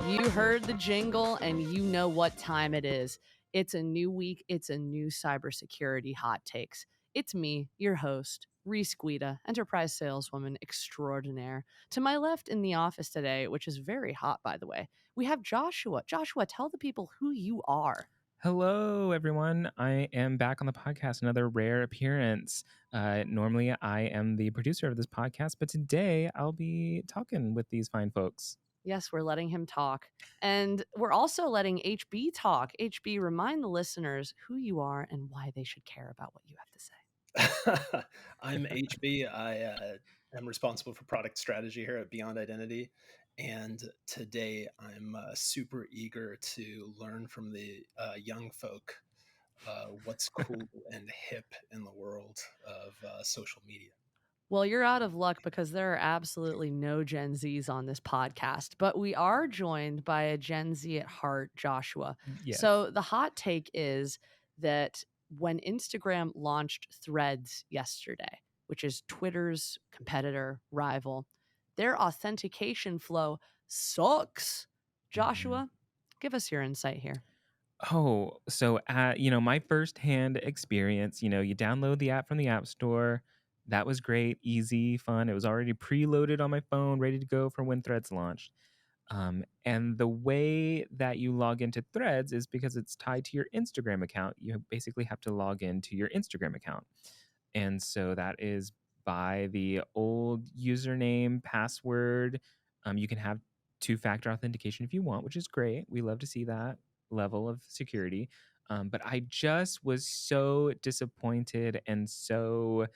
You heard the jingle and you know what time it is. It's a new week. It's a new cybersecurity hot takes. It's me, your host, Reece Guida, enterprise saleswoman extraordinaire. To my left in the office today, which is very hot, by the way, we have Joshua. Joshua, tell the people who you are. Hello, everyone. I am back on the podcast, another rare appearance. Normally, I am the producer of this podcast, but today I'll be talking with these fine folks. Yes, we're letting him talk. And we're also letting HB talk. HB, remind the listeners who you are and why they should care about what you have to say. I'm HB. I am responsible for product strategy here at Beyond Identity. And today I'm super eager to learn from the young folk what's cool and hip in the world of social media. Well, you're out of luck because there are absolutely no Gen Zs on this podcast, but we are joined by a Gen Z at heart, Joshua. Yes. So the hot take is that when Instagram launched Threads yesterday, which is Twitter's competitor, rival, their authentication flow sucks. Joshua, give us your insight here. Oh, so, my firsthand experience, you download the app from the App Store. That was great, easy, fun. It was already preloaded on my phone, ready to go for when Threads launched. And the way that you log into Threads is because it's tied to your Instagram account. You basically have to log into your Instagram account. And so that is by the old username, password. You can have two-factor authentication if you want, which is great. We love to see that level of security. But I just was so disappointed and so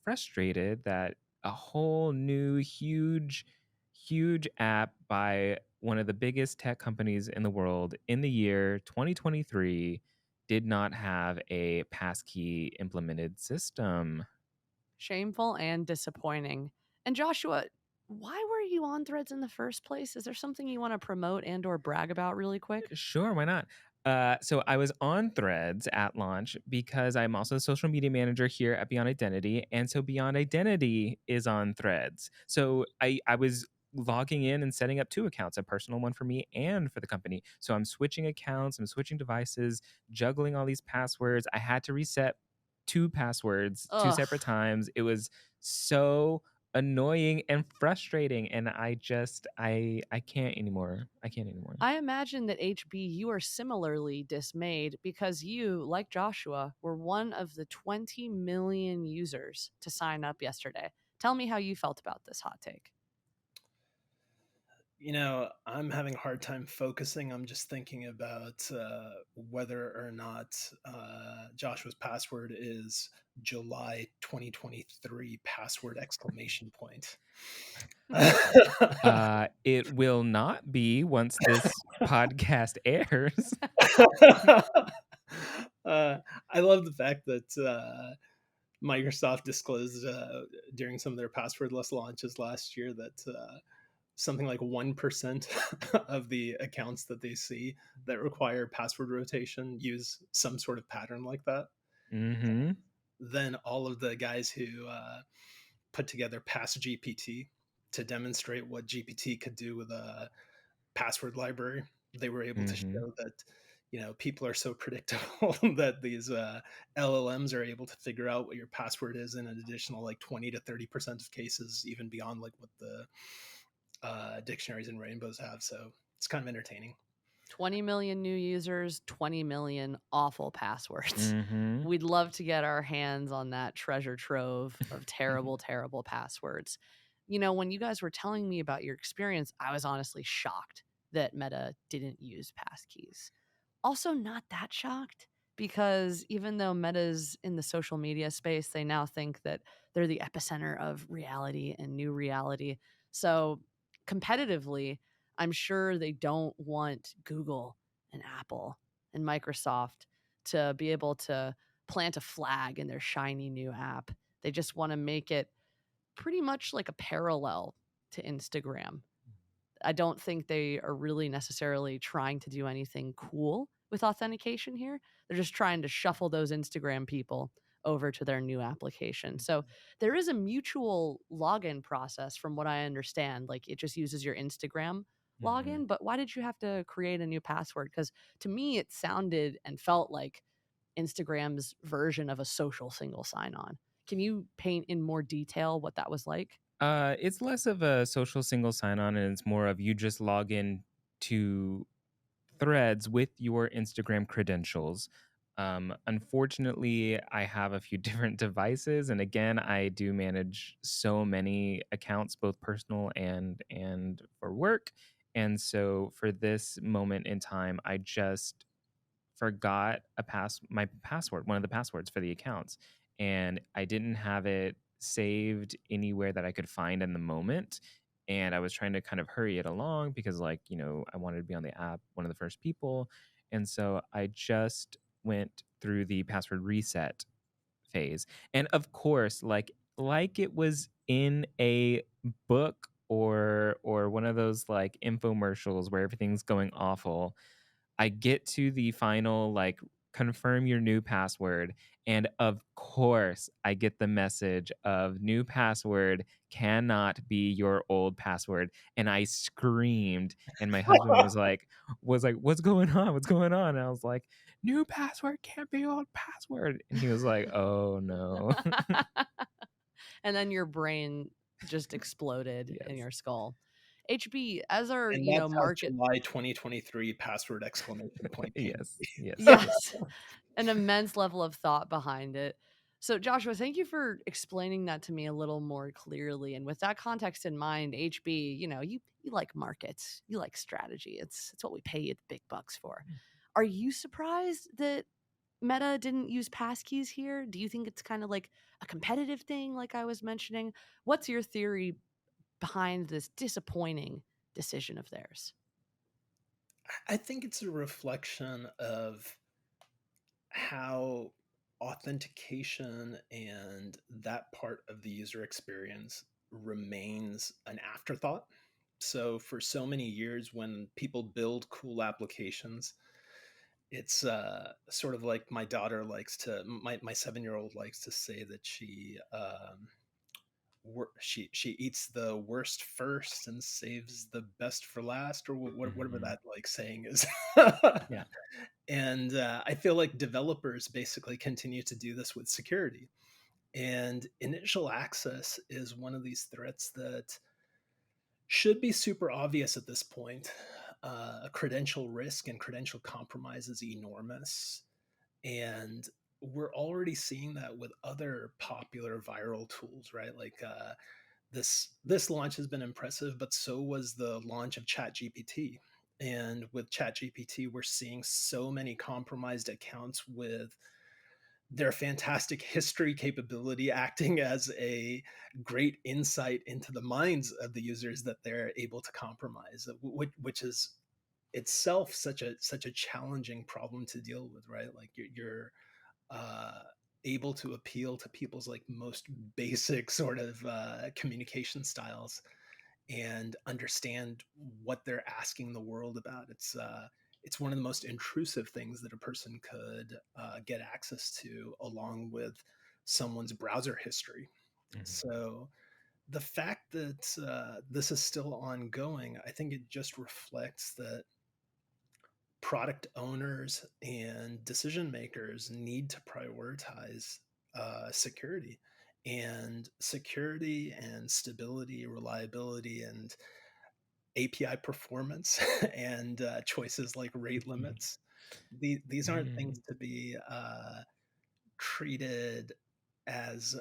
frustrated that a whole new huge app by one of the biggest tech companies in the world in the year 2023 did not have a passkey implemented system. Shameful and disappointing. And Joshua, why were you on Threads in the first place? Is there something you want to promote and or brag about really quick? Sure, why not? So I was on Threads at launch because I'm also a social media manager here at Beyond Identity. And so Beyond Identity is on Threads. So I was logging in and setting up two accounts, a personal one for me and for the company. So I'm switching accounts, I'm switching devices, juggling all these passwords. I had to reset two passwords two separate times. It was so annoying and frustrating, and I can't anymore. I imagine that HB, you are similarly dismayed because you, like Joshua, were one of the 20 million users to sign up yesterday. Tell me how you felt about this hot take. I'm having a hard time focusing. I'm just thinking about whether or not Joshua's password is July 2023 password exclamation point. It will not be once this podcast airs. I love the fact that Microsoft disclosed during some of their passwordless launches last year that something like 1% of the accounts that they see that require password rotation use some sort of pattern like that. Mm-hmm. Then all of the guys who put together PassGPT to demonstrate what GPT could do with a password library, they were able to show that people are so predictable that these LLMs are able to figure out what your password is in an additional like 20 to 30% of cases, even beyond like what the dictionaries and rainbows have. So it's kind of entertaining. 20 million new users, 20 million awful passwords. Mm-hmm. We'd love to get our hands on that treasure trove of terrible, terrible passwords. When you guys were telling me about your experience, I was honestly shocked that Meta didn't use passkeys. Also not that shocked because even though Meta's in the social media space, they now think that they're the epicenter of reality and new reality. So competitively, I'm sure they don't want Google and Apple and Microsoft to be able to plant a flag in their shiny new app. They just want to make it pretty much like a parallel to Instagram. I don't think they are really necessarily trying to do anything cool with authentication here. They're just trying to shuffle those Instagram people over to their new application. So there is a mutual login process from what I understand. Like it just uses your Instagram Mhm. login, but why did you have to create a new password? Because to me, it sounded and felt like Instagram's version of a social single sign on. Can you paint in more detail what that was like? It's less of a social single sign-on, and it's more of you just log in to Threads with your Instagram credentials. Unfortunately, I have a few different devices, and again, I do manage so many accounts, both personal and for work. And so, for this moment in time, I just forgot my password, one of the passwords for the accounts, and I didn't have it saved anywhere that I could find in the moment. And I was trying to kind of hurry it along because, like, I wanted to be on the app, one of the first people. And so I just went through the password reset phase. And of course, like it was in a book or one of those like infomercials where everything's going awful, I get to the final, like, confirm your new password. And of course, I get the message of new password cannot be your old password. And I screamed. And my husband was like, what's going on? What's going on? And I was like, new password can't be old password. And he was like, oh no. And then your brain just exploded in Yes. your skull. HB, as our, And that's how market. July 2023 password exclamation point came to Yes. be. Yes. Yes, an immense level of thought behind it. So, Joshua, thank you for explaining that to me a little more clearly. And with that context in mind, HB, you like markets, you like strategy. It's what we pay you the big bucks for. Are you surprised that Meta didn't use passkeys here? Do you think it's kind of like a competitive thing, like I was mentioning? What's your theory behind this disappointing decision of theirs? I think it's a reflection of how authentication and that part of the user experience remains an afterthought. So, for so many years, when people build cool applications, it's sort of like my 7-year old likes to say that she eats the worst first and saves the best for last, or whatever Mhm. that like saying is. Yeah. And I feel like developers basically continue to do this with security. And initial access is one of these threats that should be super obvious at this point. Credential risk and credential compromise is enormous. And we're already seeing that with other popular viral tools, right? Like this launch has been impressive, but so was the launch of ChatGPT. And with ChatGPT, we're seeing so many compromised accounts with their fantastic history capability acting as a great insight into the minds of the users that they're able to compromise, which is itself such a challenging problem to deal with, right? Like you're uh, able to appeal to people's like most basic sort of communication styles and understand what they're asking the world about. It's one of the most intrusive things that a person could get access to, along with someone's browser history. Mhm. So the fact that this is still ongoing, I think it just reflects that product owners and decision makers need to prioritize security and stability, reliability, and API performance, and choices like rate limits. These aren't things Mm. to be treated as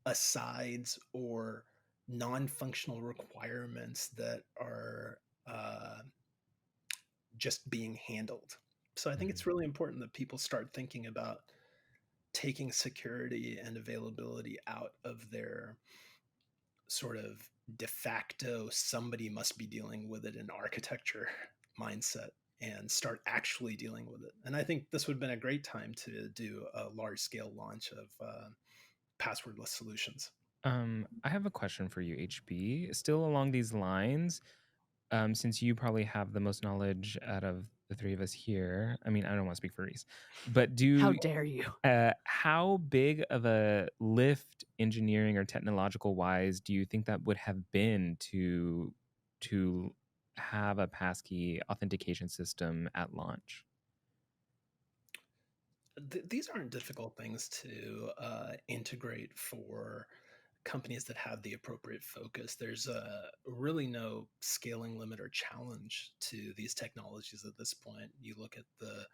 asides or non-functional requirements that are uh, just being handled. So I think it's Mhm. really important that people start thinking about taking security and availability out of their sort of de facto somebody must be dealing with it in architecture mindset, and start actually dealing with it. And I think this would have been a great time to do a large scale launch of passwordless solutions. I have a question for you, HB. Still along these lines, since you probably have the most knowledge out of the three of us here. I mean, I don't want to speak for Reese, but How dare you? how big of a lift, engineering or technological wise, do you think that would have been to to have a passkey authentication system at launch? These aren't difficult things to integrate for companies that have the appropriate focus. There's really no scaling limit or challenge to these technologies at this point. You look at the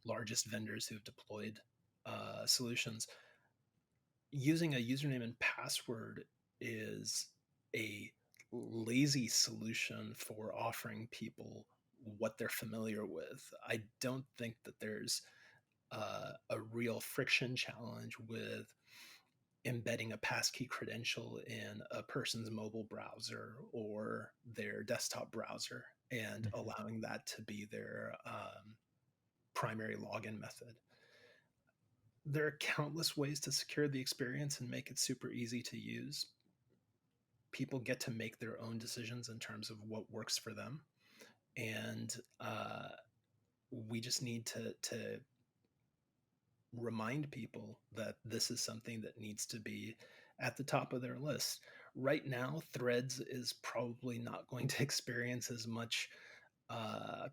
largest vendors who've deployed solutions. Using a username and password is a lazy solution for offering people what they're familiar with. I don't think that there's a real friction challenge with embedding a passkey credential in a person's mobile browser or their desktop browser and Mhm. allowing that to be their primary login method. There are countless ways to secure the experience and make it super easy to use. People get to make their own decisions in terms of what works for them. And we just need to remind people that this is something that needs to be at the top of their list. Right now, Threads is probably not going to experience as much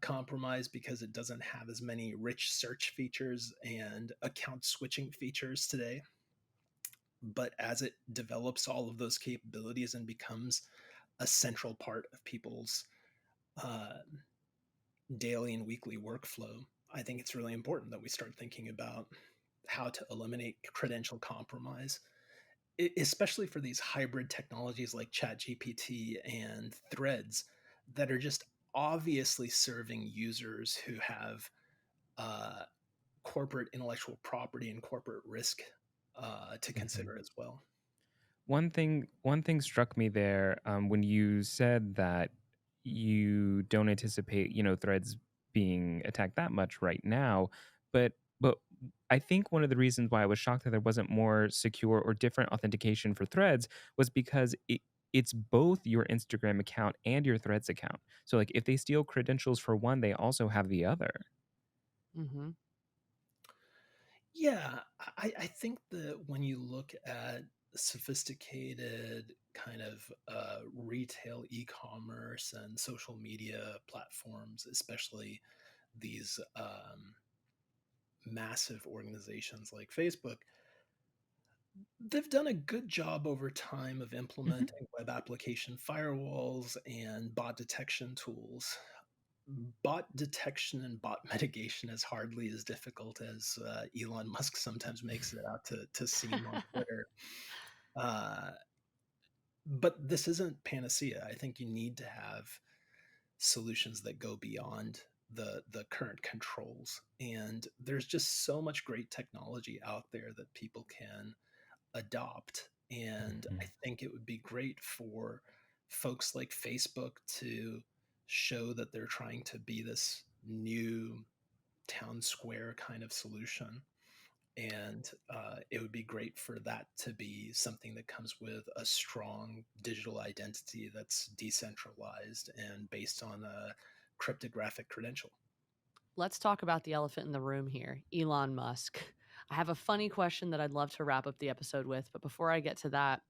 compromise because it doesn't have as many rich search features and account switching features today. But as it develops all of those capabilities and becomes a central part of people's uh, daily and weekly workflow, I think it's really important that we start thinking about how to eliminate credential compromise, especially for these hybrid technologies like ChatGPT and Threads that are just obviously serving users who have uh, corporate intellectual property and corporate risk to Mhm. consider as well. One thing struck me there, when you said that you don't anticipate, Threads being attacked that much right now, but I think one of the reasons why I was shocked that there wasn't more secure or different authentication for Threads was because it's both your Instagram account and your Threads account. So like if they steal credentials for one, they also have the other. Mm-hmm. Yeah, I think that when you look at sophisticated kind of retail e-commerce and social media platforms, especially these massive organizations like Facebook, they've done a good job over time of Mhm. implementing web application firewalls and bot detection tools. Bot detection and bot mitigation is hardly as difficult as Elon Musk sometimes makes it out to seem on Twitter. Uh, but this isn't panacea. I think you need to have solutions that go beyond the current controls. And there's just so much great technology out there that people can adopt. And I Mhm. think it would be great for folks like Facebook to show that they're trying to be this new town square kind of solution. And it would be great for that to be something that comes with a strong digital identity that's decentralized and based on a cryptographic credential. Let's talk about the elephant in the room here, Elon Musk. I have a funny question that I'd love to wrap up the episode with, but before I get to that,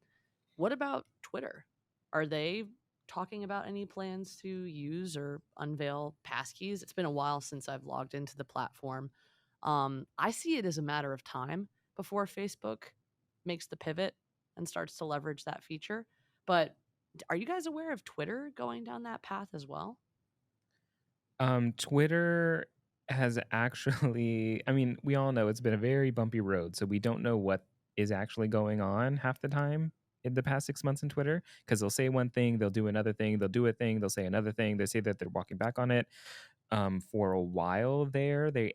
what about Twitter? Are they talking about any plans to use or unveil passkeys? It's been a while since I've logged into the platform. I see it as a matter of time before Facebook makes the pivot and starts to leverage that feature. But are you guys aware of Twitter going down that path as well? Twitter has actually, I mean, we all know it's been a very bumpy road, so we don't know what is actually going on half the time in the past 6 months in Twitter because they'll say one thing, they'll do another thing, they'll do a thing, they'll say another thing, they say that they're walking back on it. For a while there, there's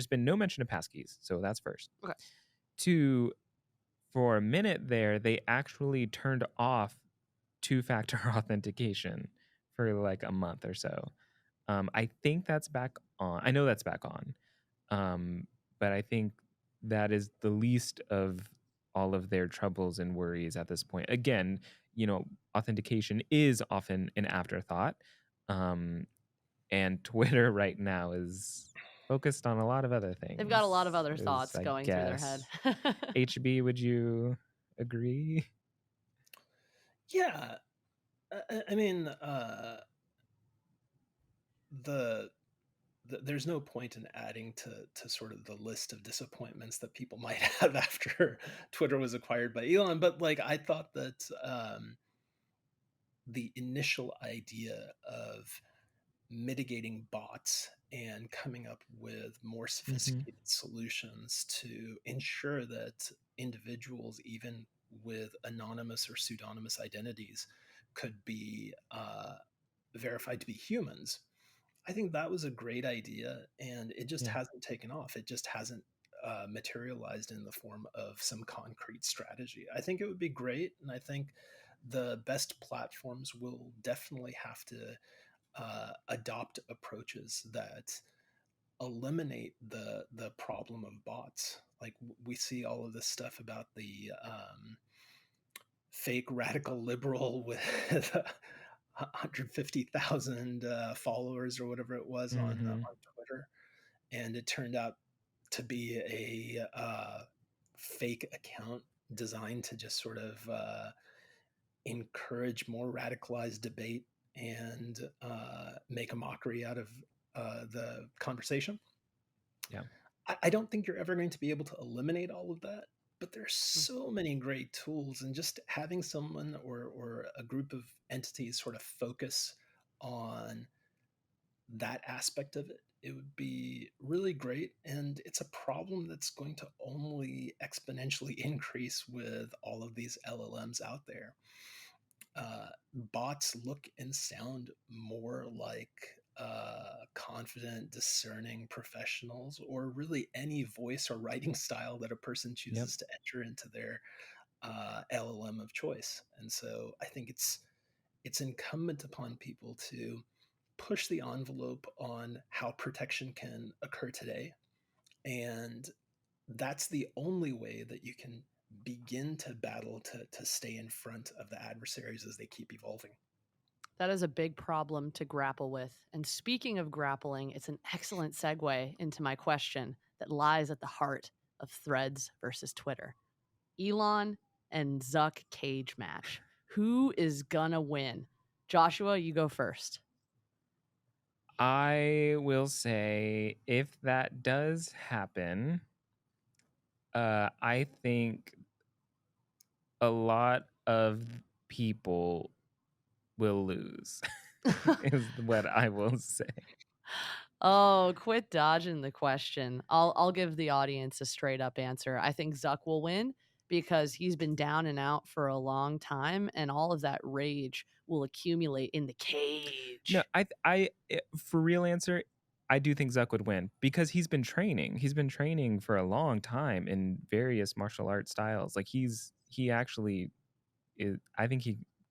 been no mention of passkeys, so that's first. Okay. Two, for a minute there, they actually turned off two-factor authentication for like a month or so. I think that's back on. I know that's back on. But I think that is the least of all of their troubles and worries at this point. Again, authentication is often an afterthought. Um, and Twitter right now is focused on a lot of other They've got a lot of things, other is thoughts I going through their head. guess. HB, would you agree? Yeah, I mean, the there's no point in adding to sort of the list of disappointments that people might have after Twitter was acquired by Elon. But like, I thought that the initial idea of mitigating bots and coming up with more Mm-hmm. sophisticated solutions to ensure that individuals, even with anonymous or pseudonymous identities, could be verified to be humans. I think that was a great idea, and it just Yeah. hasn't taken off. It just hasn't materialized in the form of some concrete strategy. I think it would be great, and I think the best platforms will definitely have to adopt approaches that eliminate the problem of bots. Like we see all of this stuff about the fake radical liberal with 150,000 followers or whatever it was Mm-hmm. on Twitter, and it turned out to be a fake account designed to just sort of encourage more radicalized debate and make a mockery out of the conversation. Yeah. I don't think you're ever going to be able to eliminate all of that, but there's Mm. so many great tools, and just having someone or a group of entities sort of focus on that aspect of it, it would be really great. And it's a problem that's going to only exponentially increase with all of these LLMs out there. Bots look and sound more like confident, discerning professionals, or really any voice or writing style that a person Yep. chooses to enter into their LLM of choice. And so I think it's incumbent upon people to push the envelope on how protection can occur today. And that's the only way that you can begin to battle to stay in front of the adversaries as they keep evolving. That is a big problem to grapple with. And speaking of grappling, it's an excellent segue into my question that lies at the heart of Threads versus Twitter. Elon and Zuck cage match. Who is gonna win? Joshua, you go first. I will say if that does happen, I think a lot of people will lose, is what I will say. Oh, quit dodging the question. I'll give the audience a straight up answer. I think Zuck will win because he's been down and out for a long time, and all of that rage will accumulate in the No, cage. for real answer, I do think Zuck would win because he's been training. He's been training for a long time in various martial arts styles. Like he actually is.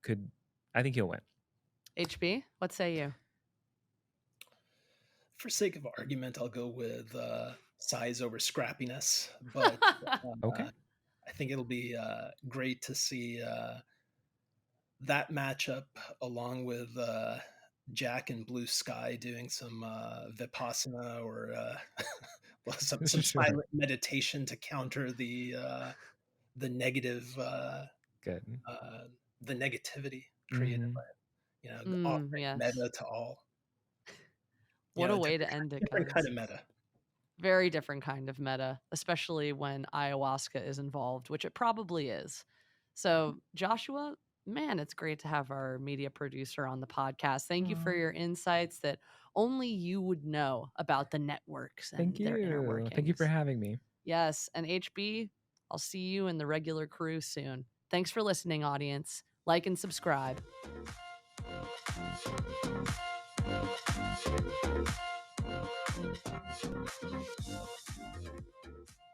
Could. I think he'll win. HB, what say you? For sake of argument, I'll go with size over scrappiness, but Okay. I think it'll be great to see that matchup along with Jack and Blue Sky doing some vipassana or well, some Sure. silent meditation to counter the negative Good. uh, the negativity created Mm-hmm. by offering Yes. meta to all. What a A way to end it, different kind guys. of meta. Very different kind of meta, especially when ayahuasca is involved, which it probably is. So, Joshua, man, it's great to have our media producer on the podcast. Thank you for Aw, your insights that only you would know about the networks thank and their inner you. Thank you for workings. having me. Yes, and HB, I'll see you in the regular crew soon. Thanks for listening, audience. Like and subscribe.